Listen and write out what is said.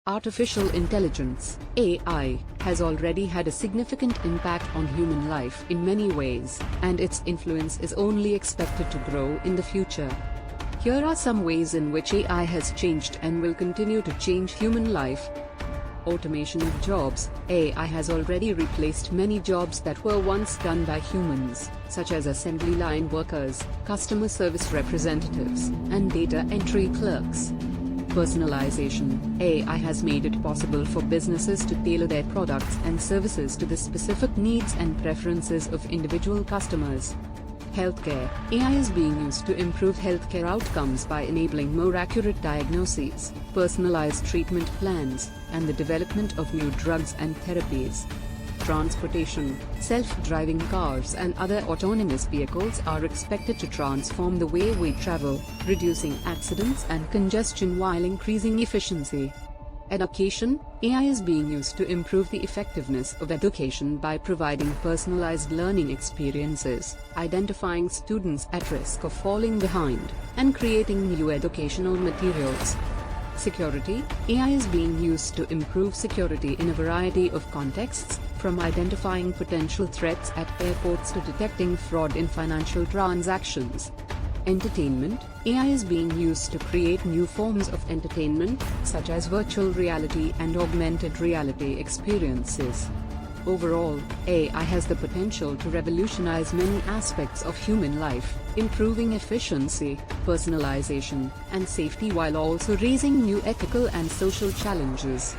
Artificial intelligence, AI, has already had a significant impact on human life in many ways, and its influence is only expected to grow in the future. Here are some ways in which AI has changed and will continue to change human life. Automation of jobs. AI has already replaced many jobs that were once done by humans, such as assembly line workers, customer service representatives, and data entry clerks. Personalization. AI has made it possible for businesses to tailor their products and services to the specific needs and preferences of individual customers. Healthcare. AI is being used to improve healthcare outcomes by enabling more accurate diagnoses, personalized treatment plans, and the development of new drugs and therapies. Transportation. Self-driving cars and other autonomous vehicles are expected to transform the way we travel, reducing accidents and congestion while increasing efficiency. Education. AI is being used to improve the effectiveness of education by providing personalized learning experiences, identifying students at risk of falling behind, and creating new educational materials. Security. AI is being used to improve security in a variety of contexts, from identifying potential threats at airports to detecting fraud in financial transactions. Entertainment. AI is being used to create new forms of entertainment, such as virtual reality and augmented reality experiences. Overall, AI has the potential to revolutionize many aspects of human life, improving efficiency, personalization, and safety while also raising new ethical and social challenges.